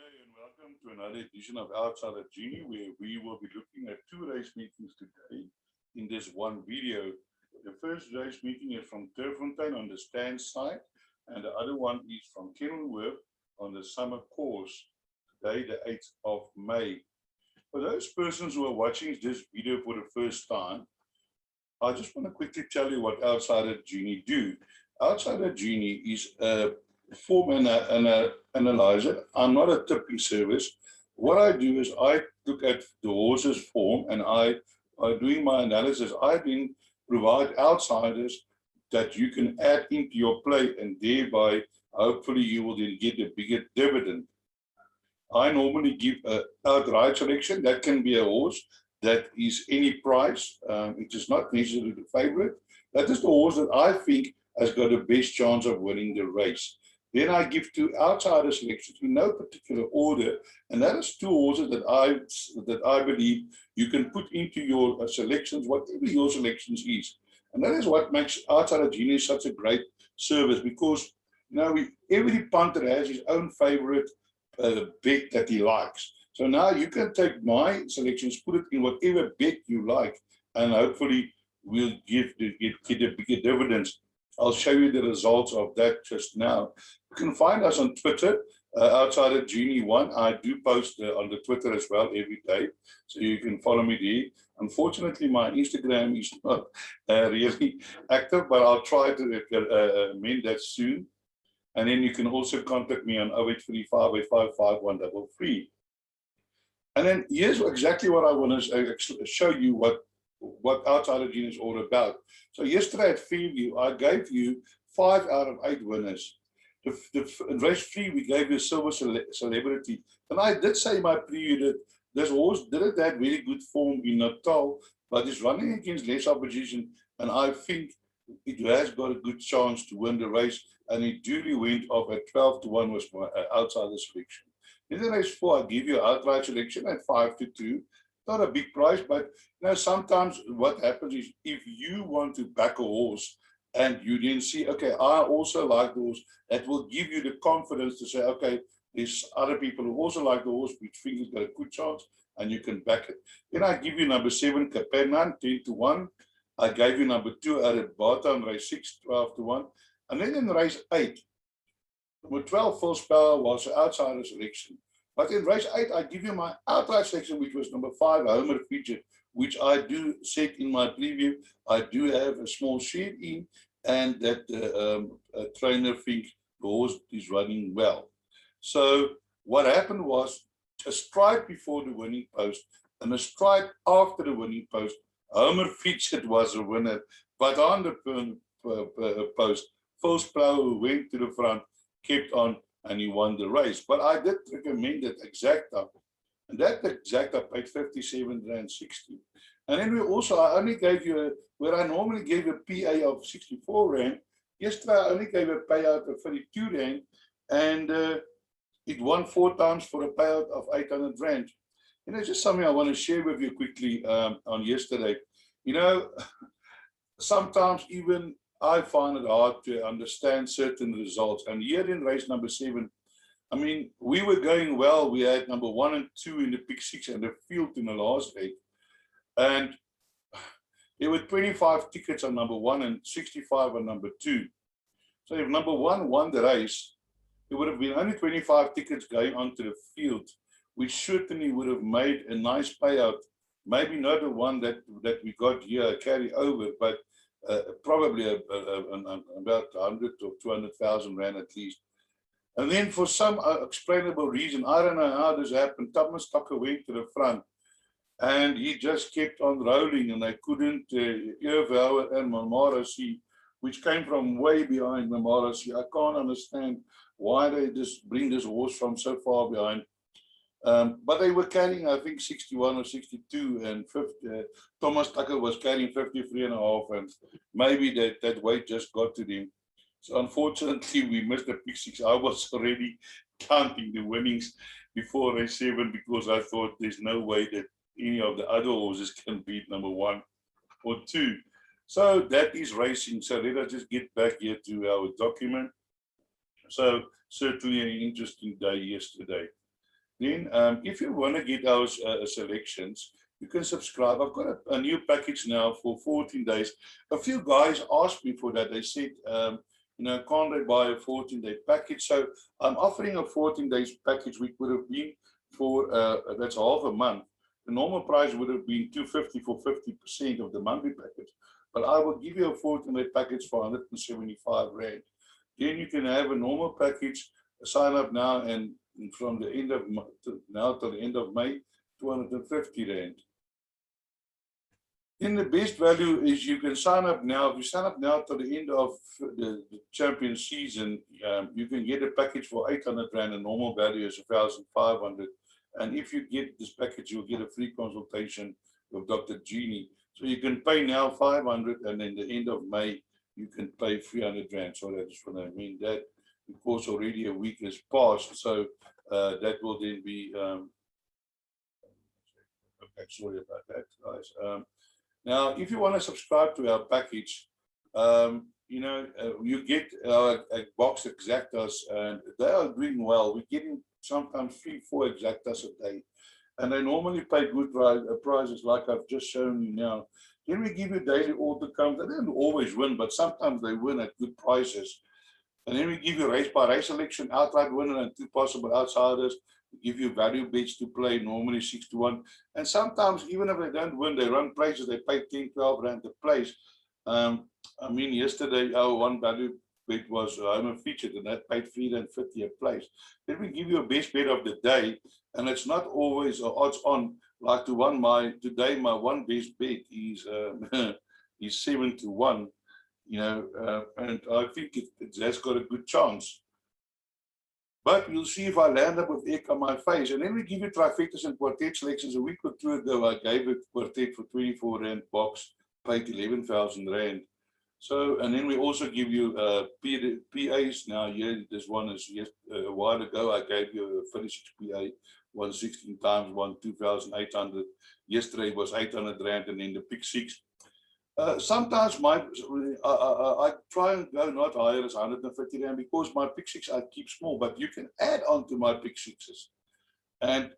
And welcome to another edition of Outside of Genie, where we will be looking at two race meetings today in this one video. The first race meeting is from Turffontein on the stand side, and the other one is from Kenilworth on the summer course, today the 8th of May. For those persons who are watching this video for the first time, I just want to quickly tell you what Outside of Genie do. Outside of Genie is a form and an analyzer. I'm not a tipping service. What I do is I look at the horse's form and by doing my analysis, I then provide outsiders that you can add into your play, and thereby hopefully you will then get a bigger dividend. I normally give an outright selection. That can be a horse that is any price. It is not necessarily the favorite. That is the horse that I think has got the best chance of winning the race. Then I give two outsider selections in no particular order, and that is two horses that I believe you can put into your selections, whatever your selections is. And that is what makes Outside of Genie such a great service, because every punter has his own favorite bet that he likes. So now you can take my selections, put it in whatever bet you like, and hopefully we'll get a bigger dividends. I'll show you the results of that just now. You can find us on Twitter, Outside of Genie 1. I do post on the Twitter as well every day, so you can follow me there. Unfortunately, my Instagram is not really active, but I'll try to amend that soon. And then you can also contact me on 0835 855 133. And then here's exactly what I want to show you what Outside of Genie is all about. So yesterday at Fairview, I gave you 5 out of 8 winners. In race 3, we gave you Silver Celebrity. And I did say in my preview that this horse didn't have very good form in Natal, but is running against less opposition, and I think it has got a good chance to win the race, and it duly went off at 12-1 was my outsider selection. In the race 4, I give you outright selection at 5-2. Not a big price, but sometimes what happens is if you want to back a horse and you then see, okay, I also like the horse, that will give you the confidence to say, okay, there's other people who also like the horse, which think it's got a good chance, and you can back it. Then I give you number 7, Capernaum, 10-1. I gave you number 2, Added Bata, in race 6, 12-1. And then in race 8, number 12, Full Spell, was an outsider selection. But in race 8, I give you my outright selection, which was number 5, Homer Featured, which I do set in my preview. I do have a small share in, and that trainer thinks the horse is running well. So what happened was a stride before the winning post and a stride after the winning post. Homer Featured was a winner, but on the post, First Plow went to the front, kept on, and he won the race. But I did recommend that Exacta, and that Exacta paid 57 Rand 60. And then I only gave you, where I normally gave a PA of 64 Rand, yesterday I only gave a payout of 32 Rand, and it won 4 times for a payout of 800 Rand. And it's just something I want to share with you quickly on yesterday. Sometimes even I find it hard to understand certain results. And here in race number 7, I mean, we were going well. We had number 1 and 2 in the pick 6 and the field in the last leg. And there were 25 tickets on number 1 and 65 on number 2. So if number 1 won the race, there would have been only 25 tickets going onto the field, which certainly would have made a nice payout. Maybe not the one that we got here, carry over, but probably about 100 or 200,000 Rand at least. And then for some explainable reason, I don't know how this happened, Thomas Tucker went to the front and he just kept on rolling, and they couldn't, Irvauer and Mamarasi, which came from way behind Mamarasi. I can't understand why they just bring this horse from so far behind. But they were carrying, I think, 61 or 62, and 50, Thomas Tucker was carrying 53.5, and maybe that weight just got to them. So unfortunately, we missed the pick 6. I was already counting the winnings before race 7 because I thought there's no way that any of the other horses can beat number 1 or 2. So that is racing. So let us just get back here to our document. So certainly an interesting day yesterday. Then, if you want to get our selections, you can subscribe. I've got a new package now for 14 days. A few guys asked me for that. They said, you know, can't they buy a 14-day package? So I'm offering a 14 days package, which would have been for, that's half a month. The normal price would have been $250 for 50% of the monthly package. But I will give you a 14-day package for 175 Rand. Then you can have a normal package, sign up now, and from the end of now till the end of May, 250 Rand. Then the best value is you can sign up now. If you sign up now till the end of the champion season, you can get a package for 800 Rand. The normal value is 1,500. And if you get this package, you'll get a free consultation with Dr. Genie. So you can pay now 500, and then the end of May, you can pay 300 Rand. So that's what I mean. That, of course, already a week has passed. So that will then be, okay, sorry about that, guys. Now, if you want to subscribe to our package, you know, you get a box exactas, and they are doing well. We're getting sometimes 3-4 exactas a day, and they normally pay good prizes like I've just shown you now. Then we give you daily order counts. They don't always win, but sometimes they win at good prices. And then we give you race by race selection, outright winner, and 2 possible outsiders. We give you value bets to play, normally 6 to 1. And sometimes, even if they don't win, they run places, they pay 10, 12 Rand a place. I mean, yesterday, our one value bet was I'm featured, and that paid 350 a place. Then we give you a best bet of the day, and it's not always odds on. Like to one, today my one best bet is is 7 to 1. You know, and I think it has got a good chance. But you'll see if I land up with egg on my face. And then we give you trifectas and quartet selections. A week or two ago, I gave a quartet for 24 Rand box, paid 11,000 Rand. So, and then we also give you PAs. Now, here, this one is a while ago, I gave you a 36 PA, 116 times, 2,800. Yesterday was 800 Rand, and then the pick 6. Sometimes I try and go not higher as 150 Rand because my pick 6 I keep small, but you can add on to my pick 6s. And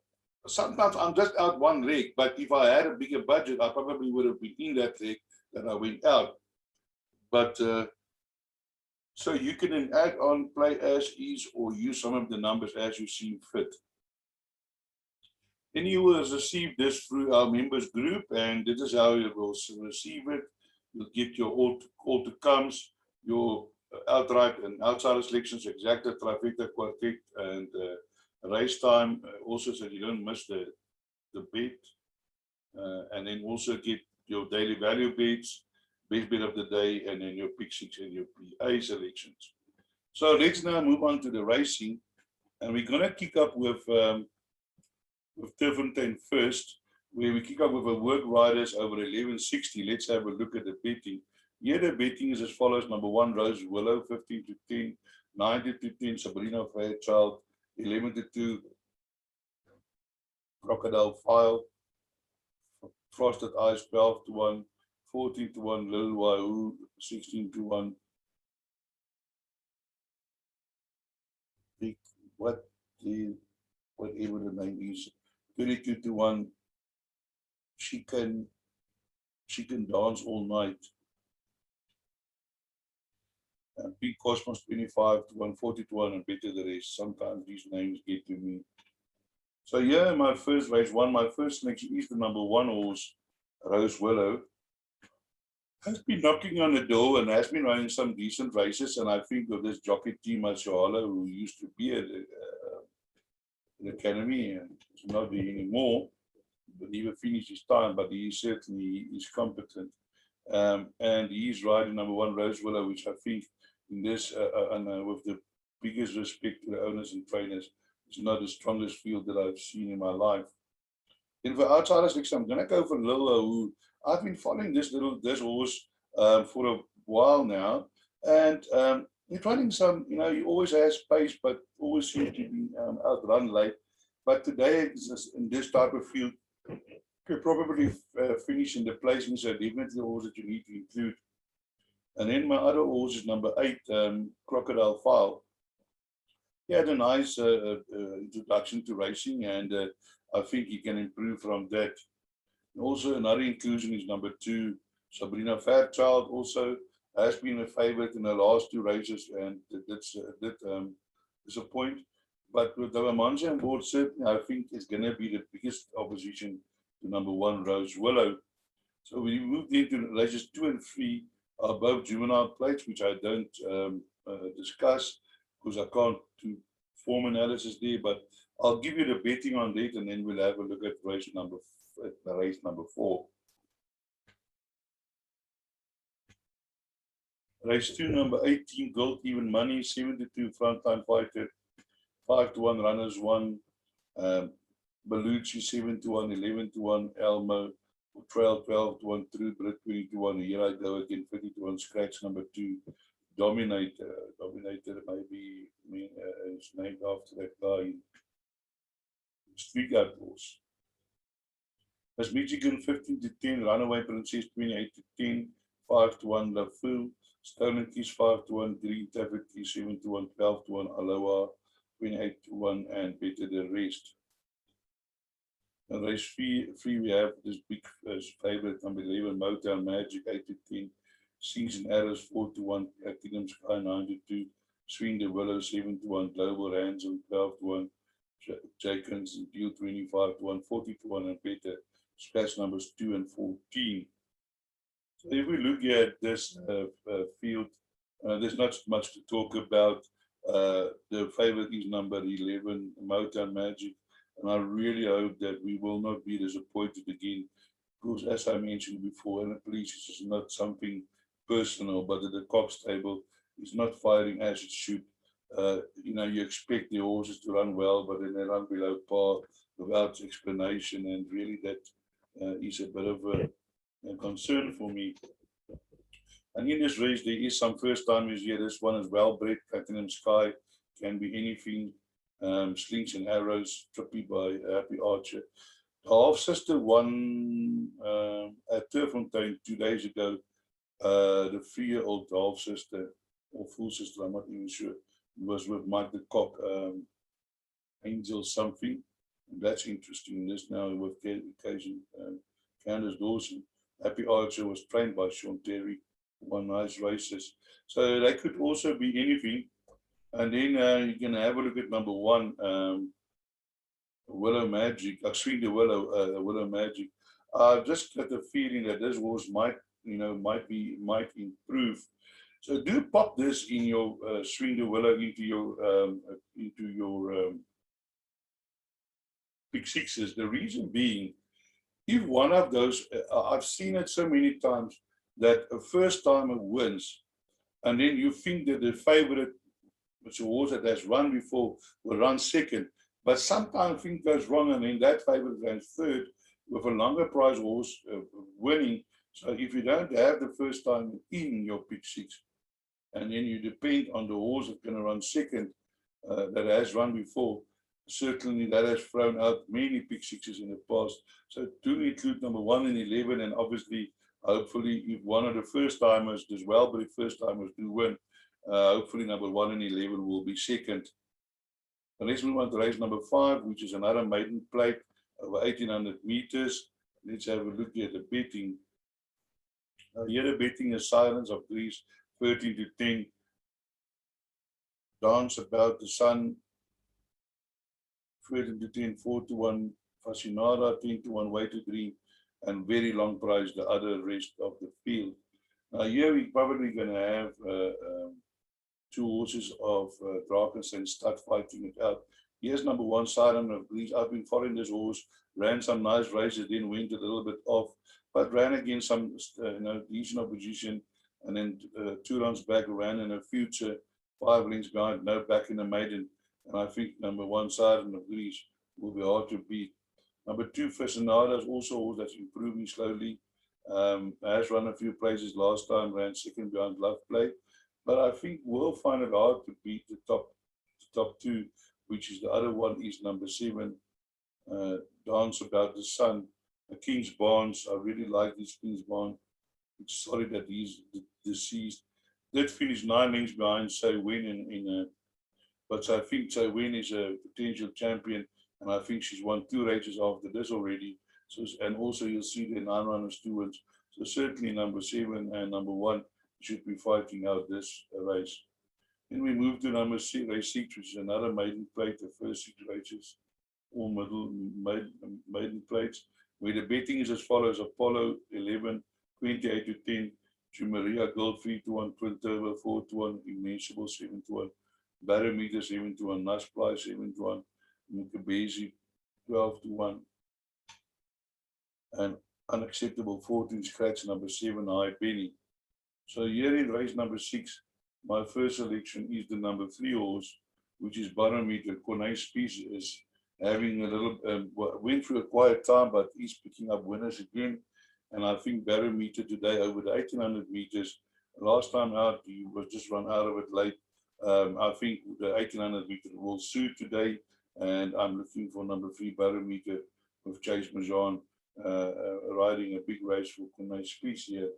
sometimes I'm just out one leg, but if I had a bigger budget, I probably would have been in that leg that I went out. But so you can then add on, play as is, or use some of the numbers as you see fit. Then you will receive this through our members group, and this is how you will receive it. You'll get your all to comes, your outright and outsider selections, exacta, trifecta, quartet, and race time, also so you don't miss the bet. And then also get your daily value bets, best bet of the day, and then your pick 6 and your PA selections. So let's now move on to the racing, and we're going to kick up with Turffontein first, where we kick up with a work riders over 1160. Let's have a look at the betting. Here the betting is as follows. Number 1, Rose Willow, 15 to 10, 90 to 10, Sabrina Fairchild, 11 to 2, Crocodile File, Frosted Ice, 12 to 1, 14 to 1, Lil Wahoo, 16 to 1. Whatever the name is, 32 to 1. She can dance all night. And Big Cosmos, 25 to 1, 40 to 1, and better the rest. Sometimes these names get to me. So here, my first race one, my first selection is the number 1 horse, Rose Willow. Has been knocking on the door and has been running some decent races. And I think of this jockey team, Mashala, who used to be at the academy, and he's not there anymore. But he will finish his time, but he certainly is competent. And he's riding number 1, Rose Willow, which I think in this, with the biggest respect to the owners and trainers, is not the strongest field that I've seen in my life. Then for outsiders, I'm going to go for Lil Wahoo. I've been following this horse for a while now, and he's running some, you know, he always has pace, but always seems to be outrun late. But today, in this type of field, could probably finish in the placing, so definitely the horse that you need to include. And then my other horse is number 8, Crocodile File. he had a nice introduction to racing, and I think he can improve from that. Also, another inclusion is number 2, Sabrina Fairchild. Also has been a favorite in the last 2 races, and that's disappoint. But with the Manja on board, certainly I think it's going to be the biggest opposition to number 1, Rose Willow. So we moved into races 2 and 3 are both juvenile plates, which I don't discuss because I can't do form analysis there. But I'll give you the betting on that, and then we'll have a look at race number 4. Race 2, number 18, Gold Even Money, 72 Frontline Fighter, 5-1 runners 1, Belucci 7-1, 11-1, Elmo, Trail 12-1, True Brit 20-1. Here I go again, 50-1, scratch number 2, Dominator. Dominator maybe is named after that guy in Street Outlaws. As Michigan 15-10, Runaway Princess 28-10, 5-1, La Fool, Stolen Keys 5-1, Green Taffety 7-1, 12-1, Aloha 28-1, and Better the Rest. And race 3 we have this big favorite, number 11, Motown Magic 8-10, Sings and Arrows 4-1, Platinum Sky 9-2, Swing the Willow 7-1, Global Ransom 12-1, Jacobs and Deal 25-1, 40-1, and Better scratch numbers 2 and 14. So if we look at this field, there's not much to talk about. The favorite is number 11, Motown Magic, and I really hope that we will not be disappointed again, because as I mentioned before, and the police is not something personal, but at the Cox table is not firing as it should. You know, you expect the horses to run well, but then they run below par without explanation, and really that is a bit of a concern for me. And in this race, there is some first timers here. This one is well bred, Platinum Sky, can be anything. Slings and Arrows, Trippy by Happy Archer. The half sister won at Turffontein 2 days ago. The 3-year-old half sister or full sister, I'm not even sure, was with Mike the Cock, Angel something. And that's interesting. This now with occasion Candace Dawson. Happy Archer was trained by Sean Terry, won nice races. So they could also be anything. And then you can have a look at number 1, Willow Magic. Swing the Willow, Willow Magic. I've just got the feeling that this horse might improve. So do pop this in your Swing the Willow into your pick sixes. The reason being, if one of those, I've seen it so many times that a first timer wins, and then you think that the favorite, which a horse that has run before, will run second. But sometimes things goes wrong, and then that favorite runs third with a longer prize horse winning. So if you don't have the first time in your pick 6, and then you depend on the horse that's going to run second that has run before, certainly that has thrown out many pick 6s in the past. So do include number 1 and 11, and obviously, hopefully, if one of the first timers, as well, but if first timers do win, hopefully number 1 and 11 will be second. The next we want to race number 5, which is another maiden plate over 1800 meters. Let's have a look at the betting. Here the betting is Silence of Greece, 13-10. Dance About the Sun, 13-10, 4-1. Fascinada, 10-1, Way to Dream, and Very Long Prize, the other rest of the field. Now here we're probably going to have 2 horses of Drakens and start fighting it out. Here's number 1, Siren of Greece. I've been following this horse, ran some nice races, then went a little bit off, but ran against some decent opposition, and then 2 runs back, ran in a future, 5 lengths behind, no back in the maiden. And I think number 1, Siren of Greece, will be hard to beat. Number 2, Fascinada is also a horse that's improving slowly. Has run a few places last time, ran second behind Love Play. But I think we'll find it hard to beat the top 2, which is the other one is number 7, Dance About the Sun. King's Barnes, I really like this King's Barnes. It's sorry that he's deceased. Did finish 9 lengths behind Say Win in But I think Win is a potential champion, and I think she's won 2 races after this already. So, and also you'll see the 9 runners 2 wins. So certainly number 7 and number 1 should be fighting out this race. Then we move to number 6, race 6, which is another maiden plate. The first 6 races, all maiden plates, where the betting is as follows: Apollo 11, 28 to 10, Jumeria Gold 3 to 1, Twin Turbo 4 to 1, Invincible 7 to 1, Barometer 7 to 1, Nusply 7 to 1, Mukabezi 12 to 1, and Unacceptable 14 scratch number 7, High Penny. So here in race number 6, my first selection is the number 3 horse, which is Barometer. Cornet Spies is having a little, went through a quiet time, but he's picking up winners again. And I think Barometer today over the 1800 meters, last time out, he was just run out of it late. I think the 1800 meter will suit today, and I'm looking for number 3 Barometer with Chase Majan riding a big race for Cornet Spies here,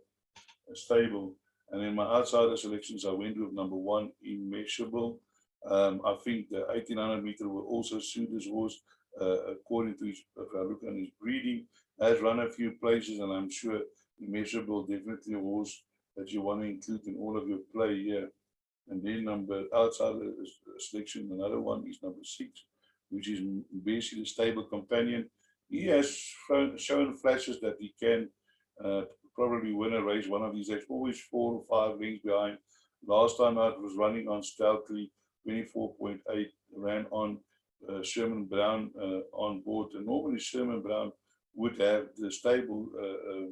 stable. And in my outsider selections, I went with number 1, Immeasurable. I think the 1800 meter will also suit this horse, according to his, if I look at his breeding, has run a few places, and I'm sure Immeasurable definitely a horse that you want to include in all of your play here. And then outsider selection, another one is number 6, which is basically a stable companion. He has shown flashes that he can probably win a race one of these days, always 4 or 5 lengths behind. Last time out was running on Steltley, 24.8, ran on Sherman Brown on board. And normally Sherman Brown would have the stable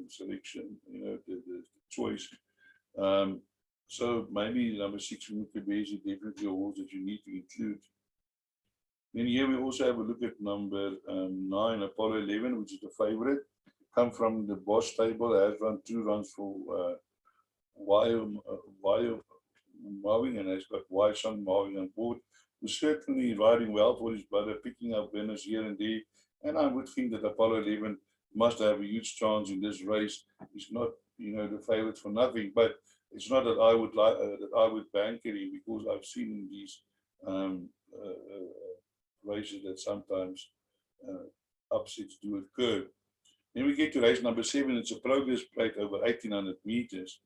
selection, the choice. So maybe number 6, Mukabezi, definitely a horse that you need to include. Then here we also have a look at number 9, Apollo 11, which is the favorite. Come from the Bosch stable, has run 2 runs for Marvin, and has got Wai-Son Marvin on board, who's certainly riding well for his brother, picking up winners here and there. And I would think that Apollo 11 must have a huge chance in this race. He's not, the favorite for nothing, but it's not that I would like that I would bank it in, because I've seen in these races that sometimes upsets do occur. Then we get to race number 7. It's a progress plate over 1800 meters.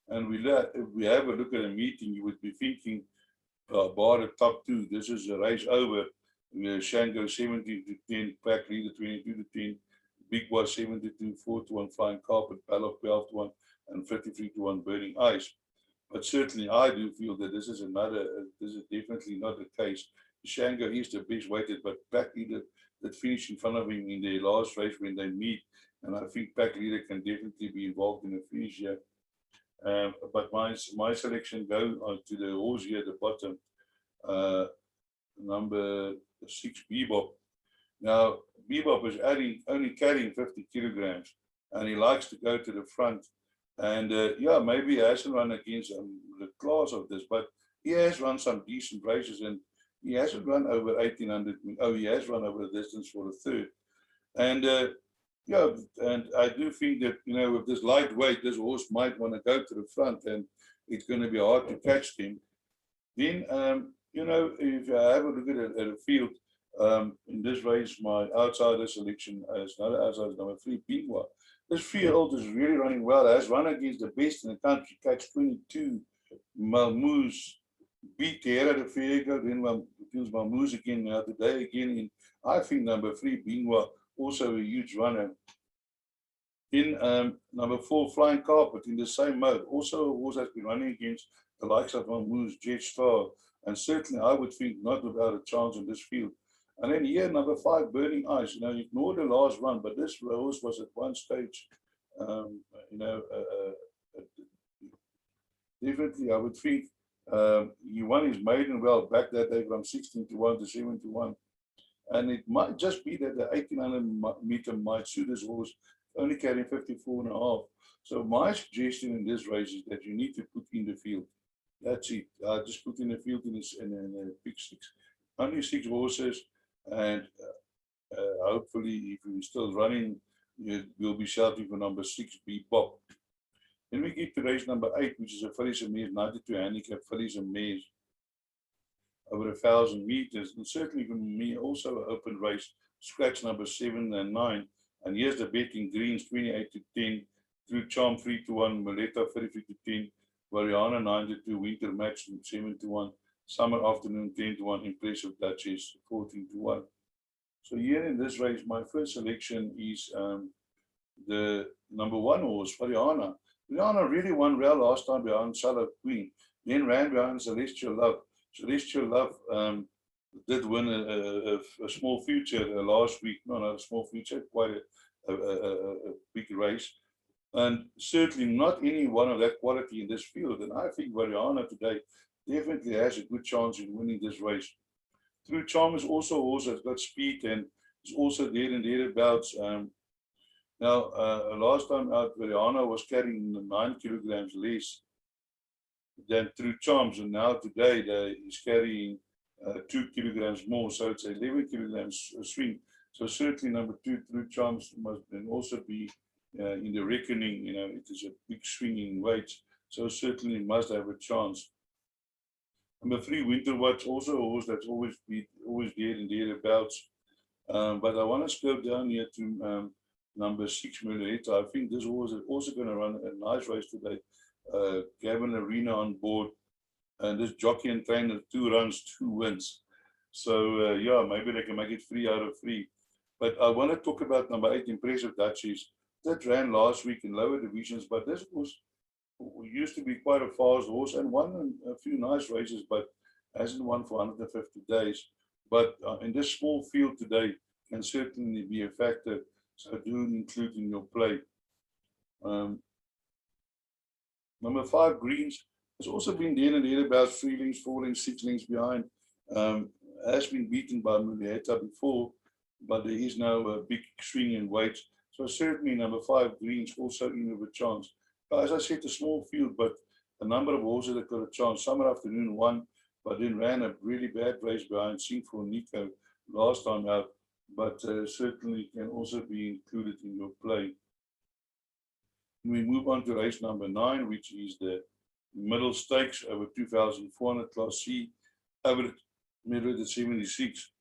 And if we have a look at a meeting, you would be thinking, bar the top 2, this is a race over. Shango 17 to 10, Pack Leader 22 to 10, Big Boy 72, 4 to 1, Flying Carpet, Paddock 12 to 1, and 53 to 1, Burning Ice. But certainly I do feel that this is definitely not the case. Shango is the best weighted, but Pack Leader that finished in front of him in their last race when they meet, and I think Pack Leader can definitely be involved in the finish here. But my selection goes on to the horse here at the bottom, number 6, Bebop. Now, Bebop is only carrying 50 kilograms, and he likes to go to the front. And yeah, maybe he hasn't run against the class of this, but he has run some decent races, and he hasn't run over 1800. Oh, he has run over the distance for the 3rd. And yeah, and I do think that, with this lightweight, this horse might want to go to the front, and it's going to be hard to catch him. Then, if I have a look at a field, in this race, my outsider selection is another outsider, number 3, Bingwa. This field is really running well. It has run against the best in the country, catch 22, Malmoose, beat Terra de Vega, then Malmoose again now today again. In, I think number 3, Bingwa, also a huge runner. Then number 4, Flying Carpet, in the same mode. Also a horse has been running against the likes of Malmoose, Jetstar, and certainly I would think not without a chance in this field. And then here, number 5, Burning Ice. Ignore the last run, but this horse was at one stage, definitely I would think he won his maiden well back that day from 16 to 1 to 7 to 1. And it might just be that the 1800 meter might suit this horse, only carrying 54.5. So my suggestion in this race is that you need to put in the field. That's it. Just put in the field in a pick 6. Only 6 horses, and hopefully, if you're still running, you'll be shouting for number 6, Bebop. Then we get to race number 8, which is a fillies and mares, 92 handicap fillies and mares. over 1,000 meters. And certainly for me, also an open race, scratch number 7 and 9. And here's the betting: greens 28 to 10, True Charm 3 to 1, Moleta 33 to 10, Variana 9 to 2, Winter Match 7 to 1, Summer Afternoon 10 to 1, Impressive Duchess 14 to 1. So here in this race, my first selection is the number 1 horse, Variana. Variana really won well last time behind Salad Queen, then ran behind Celestial Love. Celestial Love did win a small future last week. No, not a small future, quite a big race. And certainly not any one of that quality in this field. And I think Variana today definitely has a good chance in winning this race. True Charm is also a horse that's got speed and is also there and thereabouts. Now, last time out, Variana was carrying 9 kilograms less than True Charms, and now today he's carrying 2 kilograms more, so it's 11 kilograms swing. So certainly number 2, True Charms, must then also be in the reckoning. You know, it is a big swing in weights, so certainly must have a chance. Number 3, Winter Watch, also a horse that's always there and thereabouts. But I want to scroll down here to number 6, Moleta. I think this horse is also going to run a nice race today. Gavin Arena on board, and this jockey and trainer, 2 runs, 2 wins. So yeah, maybe they can make it 3 out of 3. But I want to talk about number 8, Impressive Duchess. That ran last week in lower divisions, but this horse used to be quite a fast horse and won a few nice races, but hasn't won for 150 days. But in this small field today can certainly be a factor, so do include in your play. Number 5, Greens, has also been there and there about 3 lengths, 4 lengths, 6 lengths behind. Has been beaten by Moleta before, but there is now a big swing in weight. So certainly number 5, Greens, also in with a chance. As I said, a small field, but a number of horses that got a chance. Summer Afternoon won, but then ran a really bad race behind Sing for Nico last time out, but certainly can also be included in your play. We move on to race number 9, which is the middle stakes over 2,400 Class C, over middle at 76.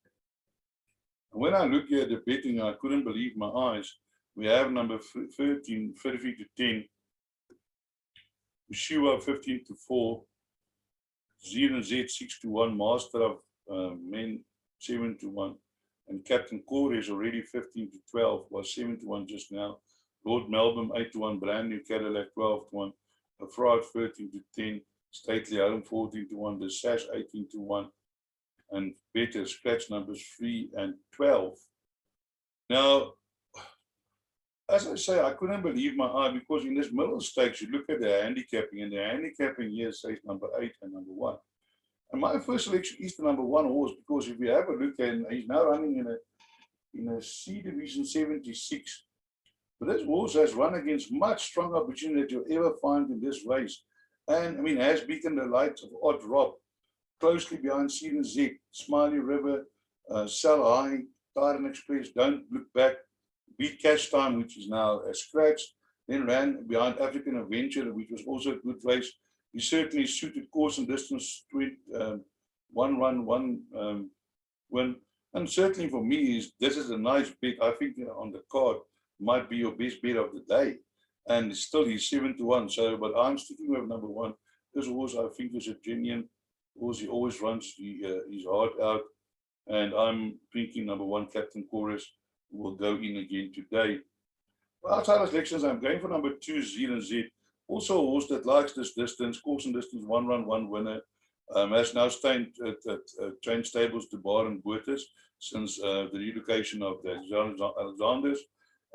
When I look here at the betting, I couldn't believe my eyes. We have number 13, 33 to 10, Shua 15 to 4, Z 6 to 1, Master of Men 7 to 1, and Captain Corey is already 15 to 12, was 7 to 1 just now. Lord Melbourne 8 to 1, Brand New Cadillac 12 to 1, a Fraud 13 to 10, Stately Home 14 to 1, the Sash 18 to 1, and better scratch numbers 3 and 12. Now, as I say, I couldn't believe my eye, because in this middle stakes, you look at the handicapping, and the handicapping here says number 8 and number 1. And my first selection is the number 1 horse, because if you have a look at him, he's now running in a C Division 76. But this horse has run against much stronger opportunity that you'll ever find in this race. And I mean, has beaten the likes of Odd Rob, closely behind Season Z, Smiley River, Sell High, Tyrant Express, Don't Look Back, beat Cash Time, which is now a scratch, then ran behind African Adventure, which was also a good race. He certainly suited course and distance, 1 run, 1 win. And certainly for me, this is a nice bet. I think on the card might be your best bet of the day. And still he's 7 to 1. So, but I'm sticking with number 1. This horse I think is a genuine horse. He always runs his heart out. And I'm thinking number 1, Captain Chorus, will go in again today. Well, outside of selections, I'm going for number 2, Zealand Z. Also a horse that likes this distance, course and distance, 1 run, 1 winner. Has now stayed at changed stables to Bar and Boertes since the relocation of the Alexanders.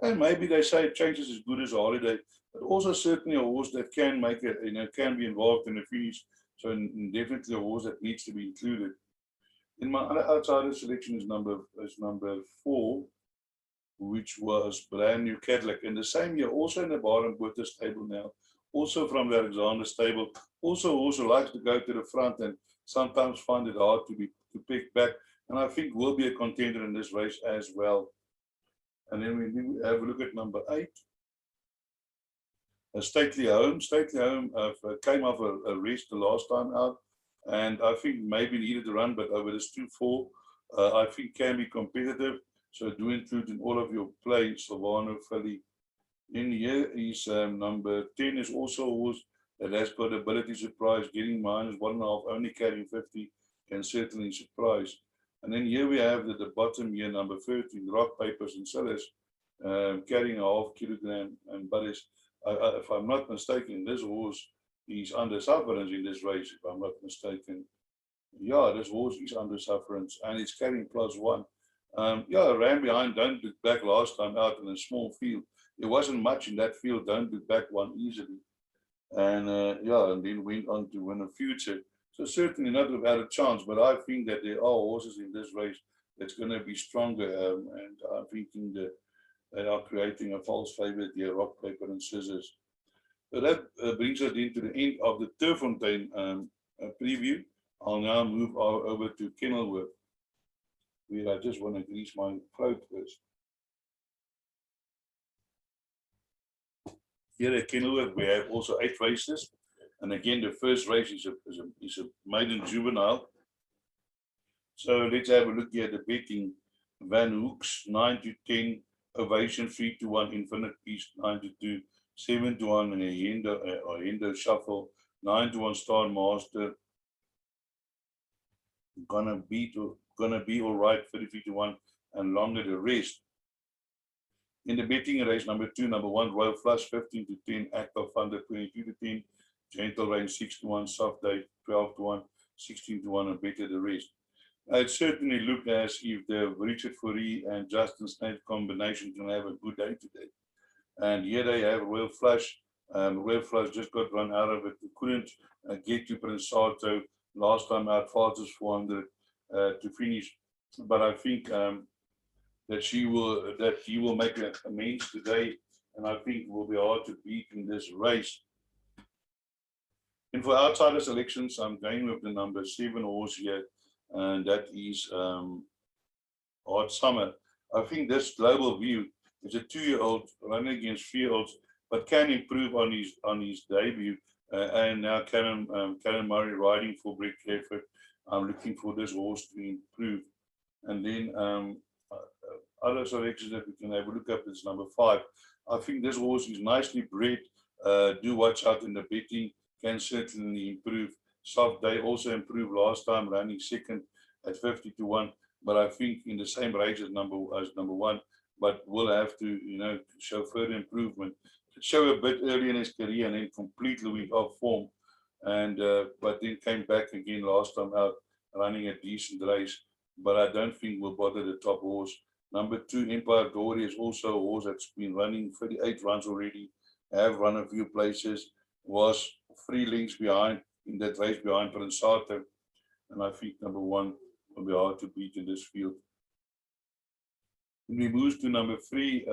And maybe they say change is as good as a holiday, but also certainly a horse that can make it, can be involved in the finish. So definitely a horse that needs to be included. In my other outsider selection is number 4, which was Brand New Cadillac. In the same year, also in the Bar and Boertes stable now, also from the Alexander stable, also likes to go to the front and sometimes find it hard to pick back. And I think will be a contender in this race as well. And then we have a look at number 8. Stately Home. Stately Home came off a rest the last time out. and I think maybe needed to run, but over this 2-4, I think can be competitive. So do include in all of your play Silvano Philly. In here is number 10 is also a horse that has got ability surprise, getting -1.5, only carrying 50, can certainly surprise. And then here we have the bottom here, number 13, Rock, Papers and Scissors, carrying a half kilogram. And but if I'm not mistaken, this horse is under sufferance in this race, if I'm not mistaken. Yeah, this horse is under sufferance and it's carrying +1. Yeah, ran behind, don't look back last time out in a small field. There wasn't much in that field, don't look back, won easily. And yeah, and then went on to win a future. So certainly not without a chance, but I think that there are horses in this race that's going to be stronger. And I'm thinking that they are creating a false favorite here, Rock, Paper and Scissors. So that brings us into the end of the Turffontein preview. I'll now move over to Kenilworth, where I just want to grease my throat first. Here at Kenilworth, we have also 8 races. And again, the first race is a maiden juvenile. So let's have a look here at the betting. Van Hoeks, 9-10, Ovation 3-1, Infinite Peace 9-2, 7-1, and a Hendo Shuffle, 9-1, Star Master. Gonna be all right, 33-1, and longer the rest. In the betting race, number 2, number 1, Royal Flush, 15-10, Act of Thunder, 22-10, Gentle Rain, 6-1, Soft Day, 12-1, 16-1, and better the rest. It certainly looked as if the Richard Fourie and Justin Snape combination can have a good day today. And here they have Royal Flush. Royal Flush just got run out of it. Couldn't get to Prince Sato last time out, fastest 400 to finish. But I think that he will make amends today, and I think will be hard to beat in this race. And for outsider selections, I'm going with the number 7 horse here, and that is Hard Summer. I think this Global View is a 2-year-old running against 3-year-olds, but can improve on his debut. And now Karen Murray riding for Brett Clifford. I'm looking for this horse to improve. And then other selections that we can have a look at is number 5. I think this horse is nicely bred. Do watch out in the betting. Can certainly improve. Soft Day also improved last time, running second at 50-1. But I think in the same race as number 1, but will have to show further improvement. Show a bit early in his career and then completely went off form. And but then came back again last time out, running a decent race. But I don't think will bother the top horse. Number 2, Empire Glory, is also a horse that's been running 38 runs already. Have run a few places. Was 3 lengths behind in that race behind Prince Sato. And I think number 1 will be hard to beat in this field. When we move to number 3,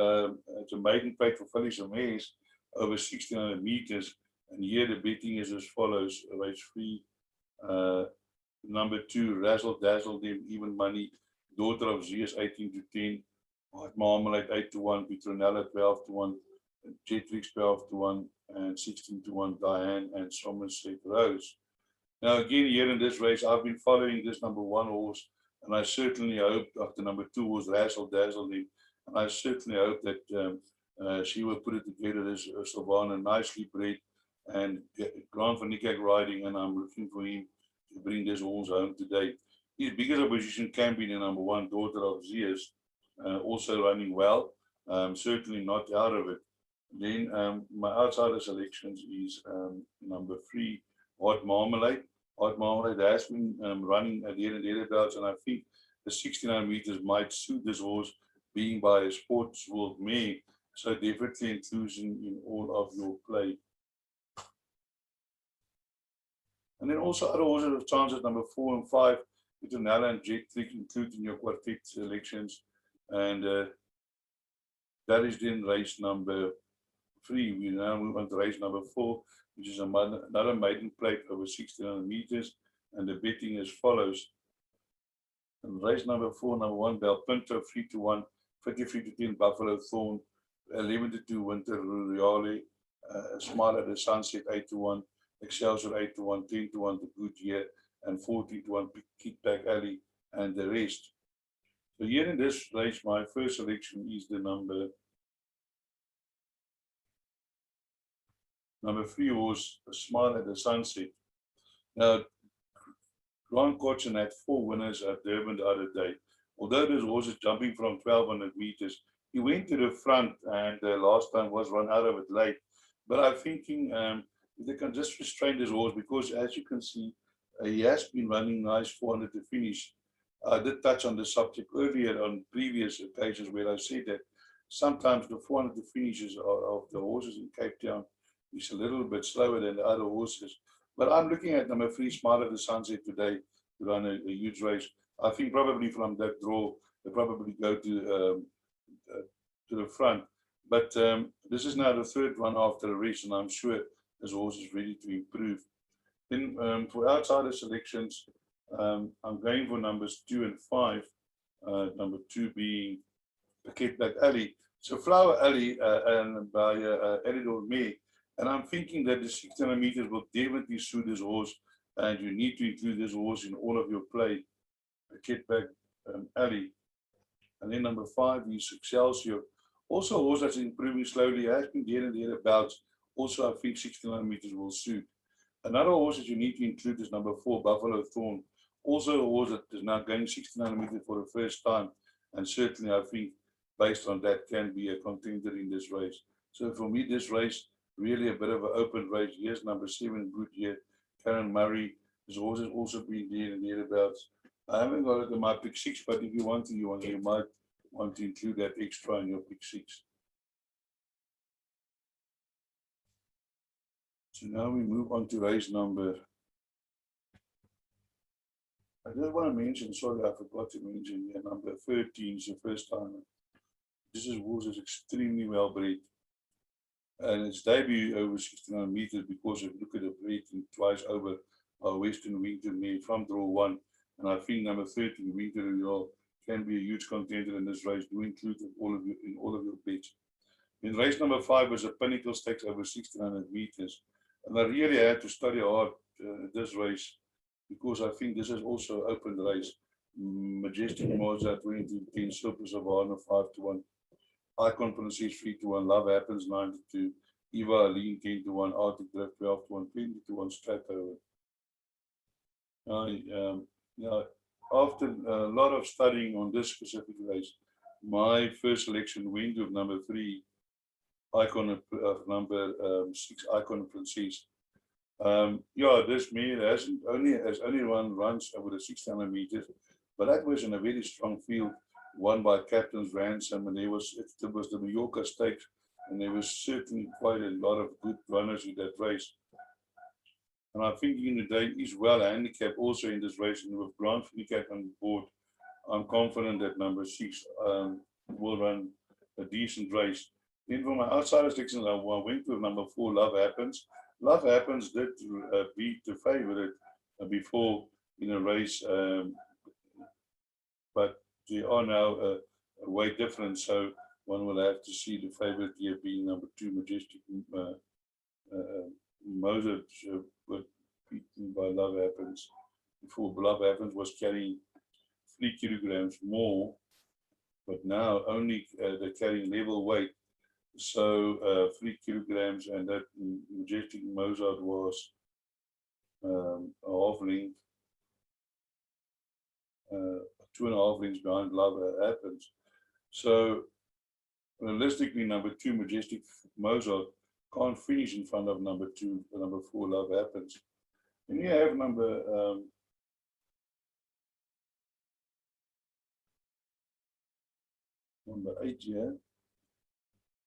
it's a maiden plate for Phyllis Mays over 1600 meters. And here the betting is as follows. Race 3, number 2, Razzle Dazzle Them, Even Money, Daughter of Zeus, 18-10, White Marmalade, 8-1, Petronella, 12-1, Jetrix, 12-1, and 16-1, Diane and Somerset Rose. Now again, here in this race, I've been following this number 1 horse, and I certainly hope after number 2 was Razzle Dazzle Them, and I certainly hope that she will put it together as Sylvana, nicely bred, and Grant van Niekerk riding, and I'm looking for him to bring this horse home today. His biggest opposition can be the number 1, Daughter of Zeus, also running well, certainly not out of it. Then my outsider selections is number 3, Hot Marmalade. Hot Marmalade has been running at there and thereabouts, and I think the 69 meters might suit this horse, being by a sports world mare. So definitely inclusion in all of your play. And then also other horses of chances, number 4 and 5, Petronella and Jetrix, include in your quartet selections. And that is then race number 3. We now move on to race number 4, which is another maiden plate over 1600 meters. And the betting as follows. And race number 4, number 1, Bel Pinto, 3-1, 53-10, Buffalo Thorn, 11-2, Winter Royale, Smile at the Sunset, 8-1, Excelsior, 8-1, 10-1, The Good Year, and 14 to 1 Kickback Alley and the rest. So here in this race, my first selection is the number 3 horse, Smile at the Sunset. Now, Grant Cochin had 4 winners at Durban the other day. Although this horse is jumping from 1200 meters, he went to the front and last time was run out of it late. But I'm thinking they can just restrain this horse because, as you can see, he has been running nice 400 to finish. I did touch on the subject earlier on previous occasions where I said that sometimes the 400 to finishes of the horses in Cape Town is a little bit slower than the other horses. But I'm looking at number 3, Smile at the Sunset today to run a huge race. I think probably from that draw, they'll probably go to the front. But this is now the 3rd one after the race, and I'm sure this horse is ready to improve. Then for outsider selections, I'm going for numbers 2 and 5. Number 2 being Kickback Alley. So Flower Alley and by Elidor May. And I'm thinking that the 600 meters will definitely suit this horse, and you need to include this horse in all of your play. Kickback Alley. And then number 5 is Excelsior. Also a horse that's improving slowly, has been there and thereabouts. Also, I think 1600 meters will suit. Another horse that you need to include is number 4, Buffalo Thorn. Also a horse that is now going 1600 meters for the first time. And certainly, I think, based on that, can be a contender in this race. So for me, this race, really a bit of an open race. Here's number 7, Good Year, Karen Murray. This horse has also been there and thereabouts. I haven't got it in my pick 6, but if you want to, you might want to include that extra in your pick 6. So now we move on to race number. I just want to mention, sorry, I forgot to mention here, number 13 is the first time. This horse is extremely well bred. And its debut over 1600 meters because if you look at the rating twice over Western Winter May from draw 1. And I think number 13, Winter Royal, can be a huge contender in this race. Do include all of your bets. In race number 5 was a Pinnacle Stakes over 1600 meters. And I really had to study hard this race because I think this is also an open race. Majestic Mozart went to 10, Silver Savannah 5 to 1, Icon Princess 3 to 1, Love Happens 9 to 2, Eva Aline 10 to 1, Arctic Drift 12 to 1, 20 to 1, Stratover. After a lot of studying on this specific race, my first selection went with number 3, Icon of number 6, Icon Princess. This mare has only one runs over the 600 meters, but that was in a very strong field, won by Captain's Ransom, and it was the Mallorca Stakes, and there was certainly quite a lot of good runners in that race. And I think in the day is well handicapped also in this race, and with Grant Handicap on board, I'm confident that number 6 will run a decent race. Then for my outsider section, I went with number 4, Love Happens. Love Happens did beat the favorite before in a race, but they are now a weight difference, so one will have to see the favorite here being number 2, Majestic Mozart, but beaten by Love Happens. Before, Love Happens was carrying 3 kilograms more, but now only they're carrying level weight. So 3 kilograms, and that Majestic Mozart was a half length, 2.5 lengths behind Love Happens. So realistically, number 2, Majestic Mozart, can't finish in front of number 4, Love Happens. And you have number 8 here,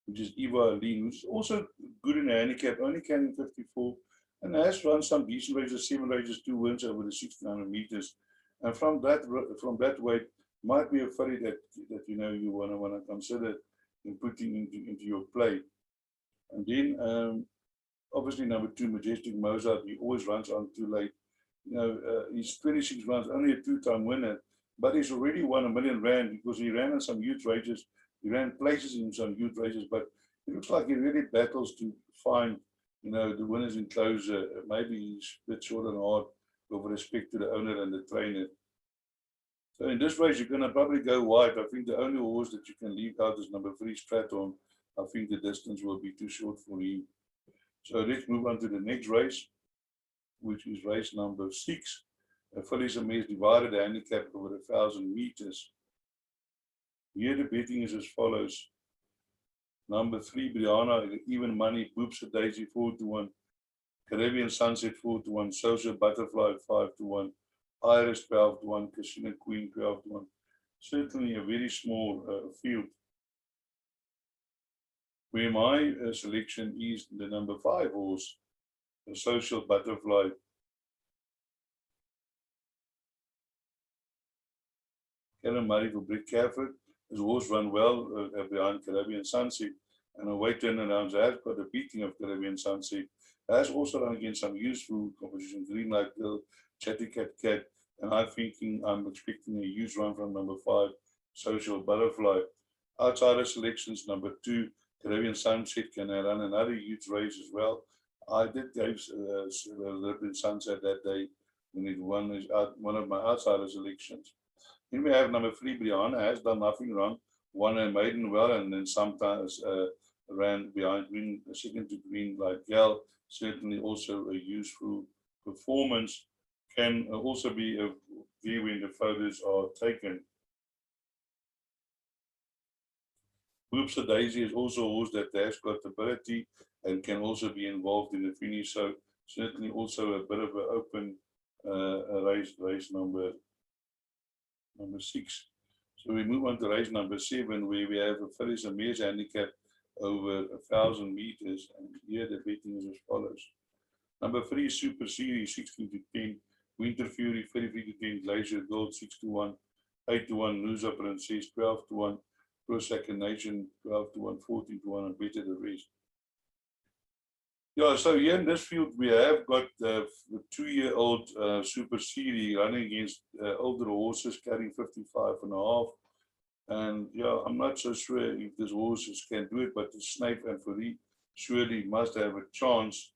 which is Eva Aline, who's also good in a handicap, only carrying 54, and has run some decent races, 7 races, 2 wins over the 1600 meters. And from that weight, might be a filly that you want to consider in putting into your play. And then obviously number 2, Majestic Mozart, he always runs on too late. He's 26 runs, only a 2-time winner, but he's already won R1 million because he ran in some huge races. He ran places in some huge races, but it looks like he really battles to find, the winners in closure. Maybe he's a bit short and hard with respect to the owner and the trainer. So in this race, you're going to probably go wide. I think the only horse that you can leave out is number 3, Straton. I think the distance will be too short for him. So let's move on to the next race, which is race number 6. Fillies and mares divided the handicap over 1,000 meters. Here the betting is as follows. Number 3, Brianna, even money, Boops at Daisy 4-1, Caribbean Sunset 4-1, Social Butterfly 5-1, Iris 12-1, Casino Queen 12-1. Certainly a very small field. Where my selection is the number 5 horse, the Social Butterfly. Karen Murray for Brick Cafford. His horse run well behind Caribbean Sunset, and away turnarounds has got a beating of Caribbean Sunset. Has also run against some useful competition, Green Light Girl, Chatty Cat, and I'm expecting a huge run from number 5, Social Butterfly. Outsider selections, number 2, Caribbean Sunset can run another huge race as well. I did give Caribbean Sunset that day when it won one of my outsider selections. Then we have number 3, Brianna, has done nothing wrong, won a maiden well, and then sometimes ran behind second to Green Light Gal. Certainly also a useful performance. Can also be a view when the photos are taken. Boops of Daisy is also a horse that has got ability and can also be involved in the finish. So certainly also a bit of an open race number 6. So we move on to race number 7, where we have a fillies and mares handicap over 1,000 meters, and here the betting is as follows. Number 3, Super Series 16-10, Winter Fury 33-10, Glacier Gold 6-1, 8-1, Nusa Princess 12-1, Pro Second Nation 12-1, 14-1, and Better the Rest. Yeah, so here in this field we have got the 2-year-old Super Series running against older horses carrying 55.5. And yeah, I'm not so sure if these horses can do it, but the Snape and Farid surely must have a chance.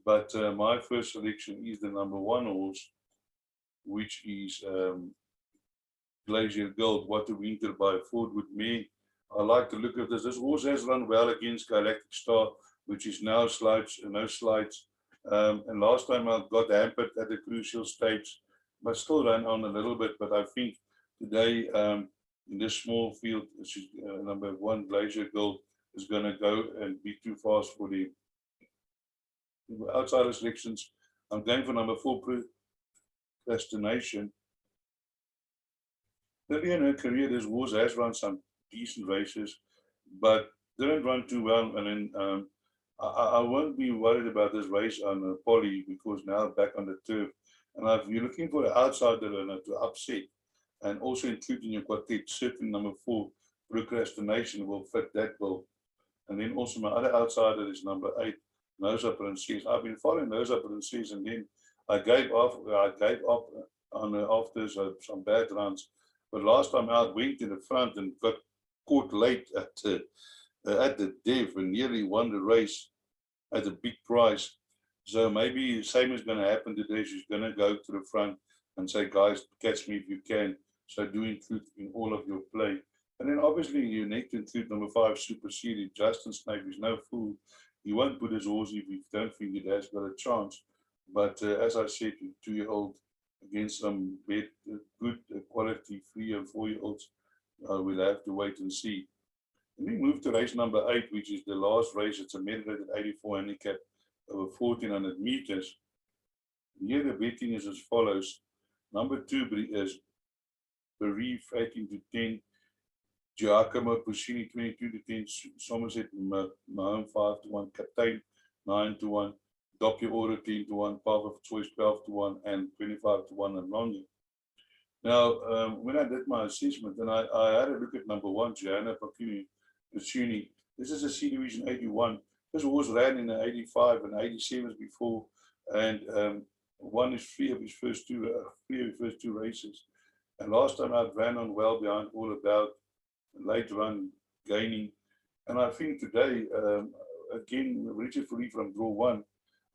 But my first selection is the number 1 horse, which is Glacier Gold, What a Winter by Fordwood May. I like to look at this. This horse has run well against Galactic Star, which is now no slides. And last time I got hampered at the crucial stage, but still ran on a little bit. But I think today, in this small field, number 1, Glacier Gold, is going to go and be too fast for the outsider selections. I'm going for number 4, Procrastination. Early in her career, this horse has run some decent races, but didn't run too well. And then I won't be worried about this race on Polly, because now back on the turf. And if you're looking for an outsider to upset, and also including your quartet, certainly number 4, Procrastination, will fit that bill. And then also my other outsider is number 8, Nusa Princess. I've been following Nusa Princess, and then I gave up on her after some bad runs. But last time out, went in the front and got caught late at the dev and nearly won the race at a big price. So maybe the same is going to happen today. She's going to go to the front and say, guys, catch me if you can. So do include in all of your play. And then obviously you need to include number 5, Super Series. Justin Snape is no fool. He won't put his horse if you don't think it has got a chance. But as I said, 2-year-old against some good quality 3- and 4-year-olds, we'll have to wait and see. And we move to race number 8, which is the last race. It's a medal-rated 84 handicap over 1,400 meters. Here the betting is as follows. Number 2 is Bereave 18-10, Giacomo Puccini 22-10, Somerset Mahone 5-1, Captain 9-1, Doppio Order 10-1, Path of Choice 12-1, and 25-1 and longer. Now, when I did my assessment, and I had a look at number 1, Gianna Puccini. This is a C Division 81. This horse ran in the 85 and 87s before, and won his 3 of his first two races. And last time I ran on well behind All About, late run gaining. And I think today, again, Richard Fourie from draw 1,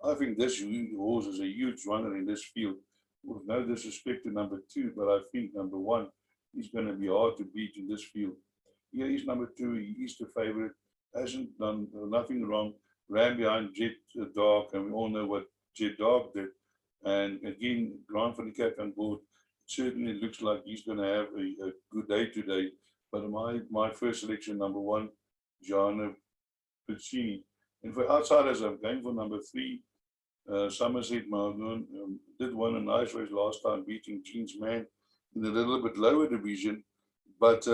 I think this horse is a huge runner in this field. with no disrespect to number 2, but I think number 1 is going to be hard to beat in this field. Here is number 2. He is the favorite. Hasn't done nothing wrong. Ran behind Jet Dark, and we all know what Jet Dark did. And again, Grant van the Kerk on board. Certainly looks like he's going to have a good day today. But my first selection, number 1, Gianni Piccini. And for outsiders, I'm going for number 3, Somerset Malone. Did win a nice race last time, beating Jean's Man in a little bit lower division. But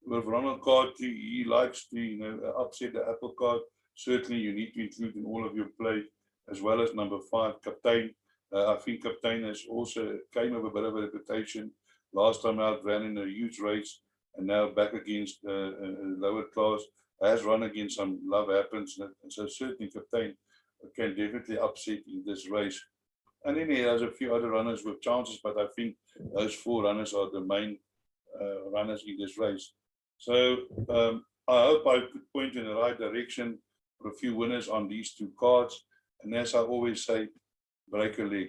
with Ronald Carty, he likes to upset the apple cart. Certainly, you need to include in all of your play, as well as number 5, Captain. I think Captain has also came with a bit of a reputation. Last time out, ran in a huge race, and now back against a lower class. Has run against some Love Happens, and so certainly Captain can definitely upset in this race. And then he has a few other runners with chances, but I think those 4 runners are the main runners in this race. So I hope I could point in the right direction for a few winners on these 2 cards. And as I always say, break a leg.